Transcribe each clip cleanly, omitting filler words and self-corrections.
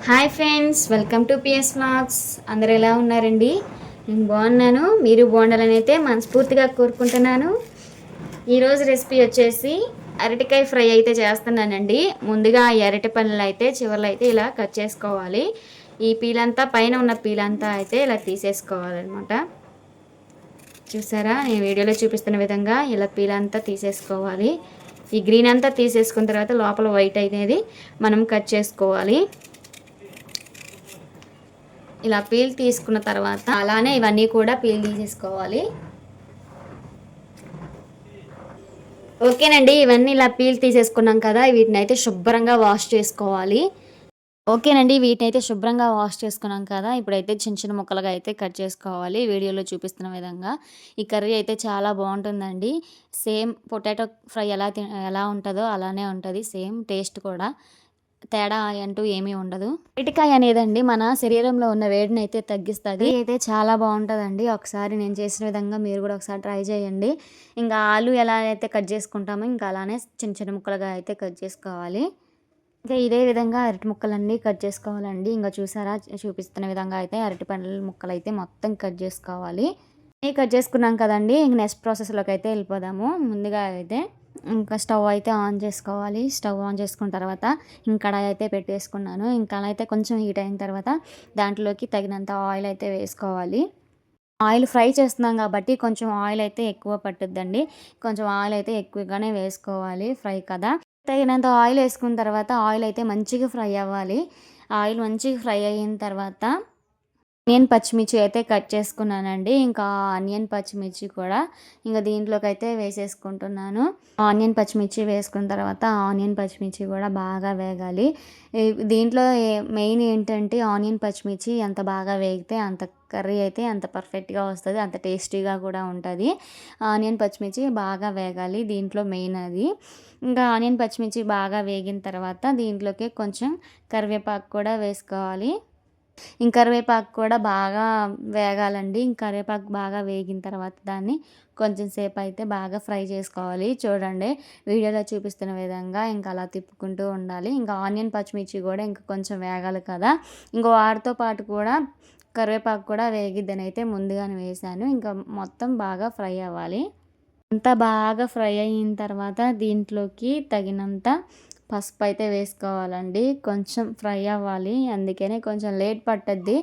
Hi friends, welcome to PS vlogs. అందరూ ఎలా ఉన్నారండి? నేను బాగున్నాను. మీరు బాగుండాలని అయితే మనస్ఫూర్తిగా కోరుకుంటున్నాను. ఈరోజు రెసిపీ వచ్చేసి అరటికాయ ఫ్రై అయితే చేస్తున్నానండి. ముందుగా ఈ అరటి పనులు అయితే చివర్లో అయితే ఇలా కట్ చేసుకోవాలి. ఈ పీలంతా పైన ఉన్న పీలంతా అయితే ఇలా తీసేసుకోవాలన్నమాట. చూసారా, నేను వీడియోలో చూపిస్తున్న విధంగా ఇలా పీలంతా తీసేసుకోవాలి. ఈ గ్రీన్ అంతా తీసేసుకున్న తర్వాత లోపల వైట్ అనేది మనం కట్ చేసుకోవాలి. ఇలా పీల్ తీసుకున్న తర్వాత అలానే ఇవన్నీ కూడా పీల్ తీసేసుకోవాలి. ఓకేనండి, ఇవన్నీ ఇలా పీల్ తీసేసుకున్నాం కదా, వీటిని అయితే శుభ్రంగా వాష్ చేసుకోవాలి. ఓకేనండి, వీటిని అయితే శుభ్రంగా వాష్ చేసుకున్నాం కదా, ఇప్పుడైతే చిన్న చిన్న ముక్కలుగా అయితే కట్ చేసుకోవాలి. వీడియోలో చూపిస్తున్న విధంగా ఈ కర్రీ అయితే చాలా బాగుంటుందండి. సేమ్ పొటాటో ఫ్రై ఎలా ఉంటుందో అలానే ఉంటుంది, సేమ్ టేస్ట్ కూడా. తేడా అంటూ ఏమీ ఉండదు. అరటికాయ అనేదండి మన శరీరంలో ఉన్న వేడిని అయితే తగ్గిస్తుంది. అయితే చాలా బాగుంటుందండి. ఒకసారి నేను చేసిన విధంగా మీరు కూడా ఒకసారి ట్రై చేయండి. ఇంకా ఆలు ఎలా అయితే కట్ చేసుకుంటామో ఇంకా అలానే చిన్న చిన్న ముక్కలుగా అయితే కట్ చేసుకోవాలి. ఇంకా ఇదే విధంగా అరటి ముక్కలన్నీ కట్ చేసుకోవాలండి. ఇంకా చూసారా, చూపిస్తున్న విధంగా అయితే అరటి పండ్ల ముక్కలు అయితే మొత్తం కట్ చేసుకోవాలి. కట్ చేసుకున్నాం కదండి, ఇంక నెక్స్ట్ ప్రాసెస్లోకి అయితే వెళ్ళిపోదాము. ముందుగా అయితే ఇంకా స్టవ్ అయితే ఆన్ చేసుకోవాలి. స్టవ్ ఆన్ చేసుకున్న తర్వాత ఇంకా కడాయి అయితే పెట్టేసుకున్నాను. ఇంకా అయితే కొంచెం హీట్ అయిన తర్వాత దాంట్లోకి తగినంత ఆయిల్ అయితే వేసుకోవాలి. ఆయిల్ ఫ్రై చేస్తున్నాం కాబట్టి కొంచెం ఆయిల్ అయితే ఎక్కువ పట్టుద్దండి. కొంచెం ఆయిల్ అయితే ఎక్కువగానే వేసుకోవాలి, ఫ్రై కదా. తగినంత ఆయిల్ వేసుకున్న తర్వాత ఆయిల్ అయితే మంచిగా ఫ్రై అవ్వాలి. ఆయిల్ మంచిగా ఫ్రై అయిన తర్వాత ఆనియన్ పచ్చిమిర్చి అయితే కట్ చేసుకున్నానండి. ఇంకా ఆనియన్ పచ్చిమిర్చి కూడా ఇంకా దీంట్లోకి అయితే వేసేసుకుంటున్నాను. ఆనియన్ పచ్చిమిర్చి వేసుకున్న తర్వాత ఆనియన్ పచ్చిమిర్చి కూడా బాగా వేగాలి. దీంట్లో మెయిన్ ఏంటంటే ఆనియన్ పచ్చిమిర్చి ఎంత బాగా వేగితే అంత కర్రీ అయితే అంత పర్ఫెక్ట్గా వస్తుంది, అంత టేస్టీగా కూడా ఉంటుంది. ఆనియన్ పచ్చిమిర్చి బాగా వేగాలి, దీంట్లో మెయిన్ అది. ఇంకా ఆనియన్ పచ్చిమిర్చి బాగా వేగిన తర్వాత దీంట్లోకి కొంచెం కరివేపాకు కూడా వేసుకోవాలి. ఇంక కరివేపాకు కూడా బాగా వేగాలండి. ఇంక కరివేపాకు బాగా వేగిన తర్వాత దాన్ని కొంచెం సేపు అయితే బాగా ఫ్రై చేసుకోవాలి. చూడండి, వీడియోలో చూపిస్తున్న విధంగా ఇంకా అలా తిప్పుకుంటూ ఉండాలి. ఇంకా ఆనియన్ పచ్చిమిర్చి కూడా ఇంకా కొంచెం వేగాలి కదా, ఇంకో వాటితో పాటు కూడా కరివేపాకు కూడా వేగిద్దని అయితే ముందుగానే వేసాను. ఇంకా మొత్తం బాగా ఫ్రై అవ్వాలి. అంతా బాగా ఫ్రై అయిన తర్వాత దీంట్లోకి తగినంత పసుపు అయితే వేసుకోవాలండి. కొంచెం ఫ్రై అవ్వాలి, అందుకనే కొంచెం లేట్ పట్టుద్ది.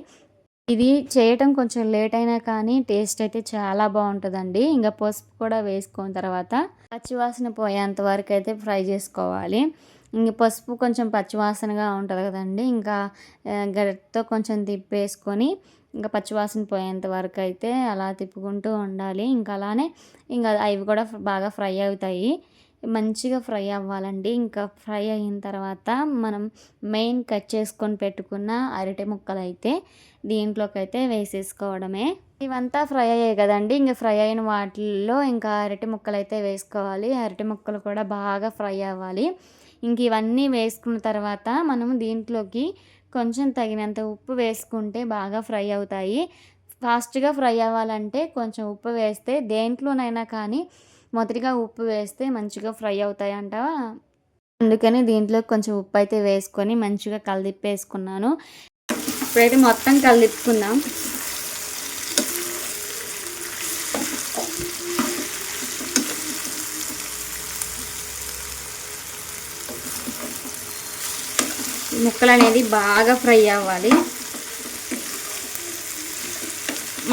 ఇది చేయటం కొంచెం లేట్ అయినా కానీ టేస్ట్ అయితే చాలా బాగుంటుందండి. ఇంకా పసుపు కూడా వేసుకున్న తర్వాత పచ్చివాసన పోయేంత వరకు అయితే ఫ్రై చేసుకోవాలి. ఇంక పసుపు కొంచెం పచ్చివాసనగా ఉంటుంది కదండి, ఇంకా గరిటతో కొంచెం తిప్పేసుకొని ఇంకా పచ్చివాసన పోయేంత వరకు అయితే అలా తిప్పుకుంటూ ఉండాలి. ఇంకా అలానే ఇంకా అవి కూడా బాగా ఫ్రై అవుతాయి. మంచిగా ఫ్రై అవ్వాలండి. ఇంకా ఫ్రై అయిన తర్వాత మనం మెయిన్ కట్ చేసుకొని పెట్టుకున్న అరటి ముక్కలు అయితే దీంట్లోకి అయితే వేసేసుకోవడమే. ఇవంతా ఫ్రై అయ్యాయి కదండి, ఇంకా ఫ్రై అయిన వాటిల్లో ఇంకా అరటి ముక్కలు అయితే వేసుకోవాలి. అరటి ముక్కలు కూడా బాగా ఫ్రై అవ్వాలి. ఇంక ఇవన్నీ వేసుకున్న తర్వాత మనం దీంట్లోకి కొంచెం తగినంత ఉప్పు వేసుకుంటే బాగా ఫ్రై అవుతాయి. ఫాస్ట్గా ఫ్రై అవ్వాలంటే కొంచెం ఉప్పు వేస్తే దేంట్లోనైనా కానీ మొదటిగా ఉప్పు వేస్తే మంచిగా ఫ్రై అవుతాయంట. అందుకని దీంట్లో కొంచెం ఉప్పు అయితే వేసుకొని మంచిగా కలిదిప్పేసుకున్నాను. ఇప్పుడైతే మొత్తం కలిదిప్పుకుందాం. ముక్కలు అనేది బాగా ఫ్రై అవ్వాలి.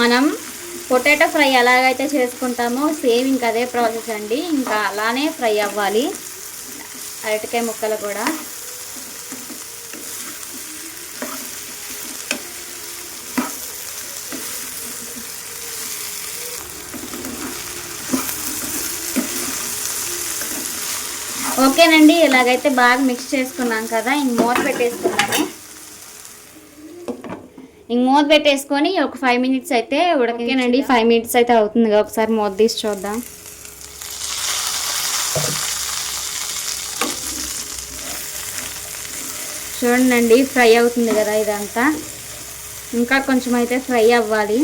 మనం పొటాటో ఫ్రై ఎలాగైతే చేసుకుంటామో సేమ్ ఇంకా అదే ప్రాసెస్ అండి. ఇంకా అలానే ఫ్రై అవ్వాలి అరటికాయ ముక్కలు కూడా. ఓకేనండి, ఇలాగైతే బాగా మిక్స్ చేసుకున్నాం కదా, ఇంక మూత పెట్టేసుకున్నాము. ఇంక మూత పెట్టేసుకొని ఒక 5 మినిట్స్ అయితే ఉడకేనండి. 5 మినిట్స్ అయితే అవుతుంది కదా, ఒకసారి మూత తీసి చూద్దాం. చూడండి, ఫ్రై అవుతుంది కదా ఇదంతా. ఇంకా కొంచెం అయితే ఫ్రై అవ్వాలి.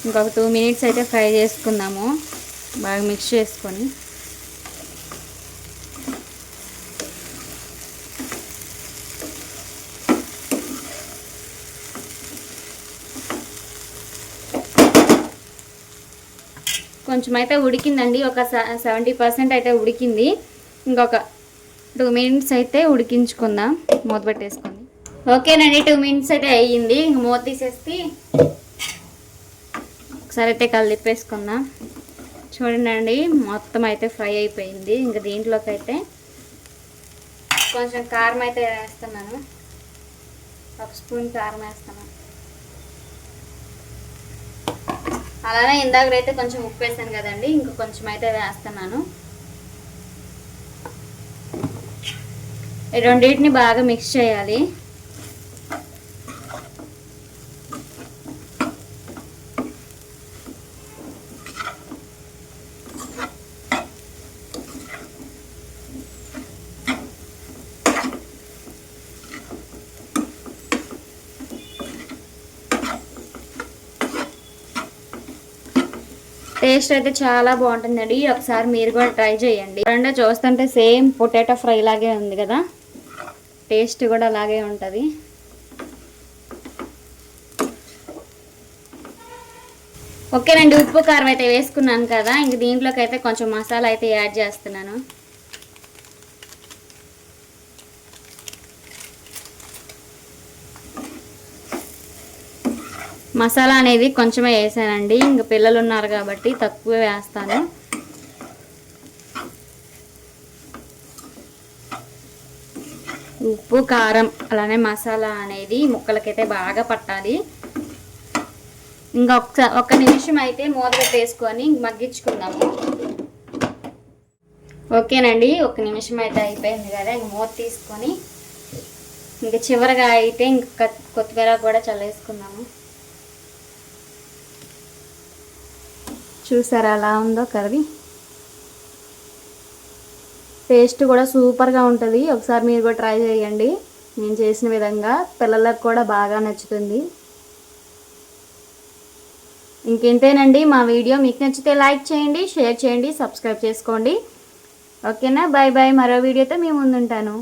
ఇంకొక 2 మినిట్స్ అయితే ఫ్రై చేసుకుందాము బాగా మిక్స్ చేసుకొని. కొంచెం అయితే ఉడికిందండి, ఒక 70% అయితే ఉడికింది. ఇంకొక 2 మినిట్స్ అయితే ఉడికించుకుందాం, మూత పెట్టేసుకుంది. ఓకేనండి, 2 మినిట్స్ అయితే అయ్యింది. ఇంక మూత తీసేసి ఒకసారి అయితే కలిపేసుకుందాం. చూడండి మొత్తం అయితే ఫ్రై అయిపోయింది. ఇంకా దీంట్లోకి అయితే కొంచెం కారం అయితే వేస్తున్నాను, 1 స్పూన్ కారం వేస్తున్నాను. అలానే ఇందాకైతే కొంచెం ఉప్పు వేసాను కదండి, ఇంకా కొంచెం అయితే వేస్తున్నాను. ఈ రెండింటిని బాగా మిక్స్ చేయాలి. టేస్ట్ అయితే చాలా బాగుంటుందండి, ఒకసారి మీరు కూడా ట్రై చేయండి. రెండు చూస్తుంటే సేమ్ పొటాటో ఫ్రై లాగే ఉంది కదా, టేస్ట్ కూడా అలాగే ఉంటుంది. ఓకేనండి, ఉప్పు కారం అయితే వేసుకున్నాను కదా, ఇంక దీంట్లోకి అయితే కొంచెం మసాలా అయితే యాడ్ చేస్తున్నాను. మసాలా అనేది కొంచెమే వేసానండి, ఇంక పిల్లలు ఉన్నారు కాబట్టి తక్కువే వేస్తాను. ఉప్పు కారం అలానే మసాలా అనేది ముక్కలకైతే బాగా పట్టాలి. ఇంకా ఒక్క నిమిషం అయితే మూత పెట్టేసుకొని మగ్గించుకుందాము. ఓకేనండి, 1 నిమిషం అయితే అయిపోయింది కదా, ఇంక మూత తీసుకొని ఇంకా చివరగా అయితే ఇంక కొత్తిమీర కూడా చల్లేసుకుందాము. చూసారా అలా ఉందో కర్రీ, టేస్ట్ కూడా సూపర్గా ఉంటుంది. ఒకసారి మీరు కూడా ట్రై చేయండి నేను చేసిన విధంగా, పిల్లలకు కూడా బాగా నచ్చుతుంది. ఇంకేంటేనండి, మా వీడియో మీకు నచ్చితే లైక్ చేయండి, షేర్ చేయండి, సబ్స్క్రైబ్ చేసుకోండి. ఓకేనా, బాయ్ బాయ్. మరో వీడియోతో మీ ముందుంటాను.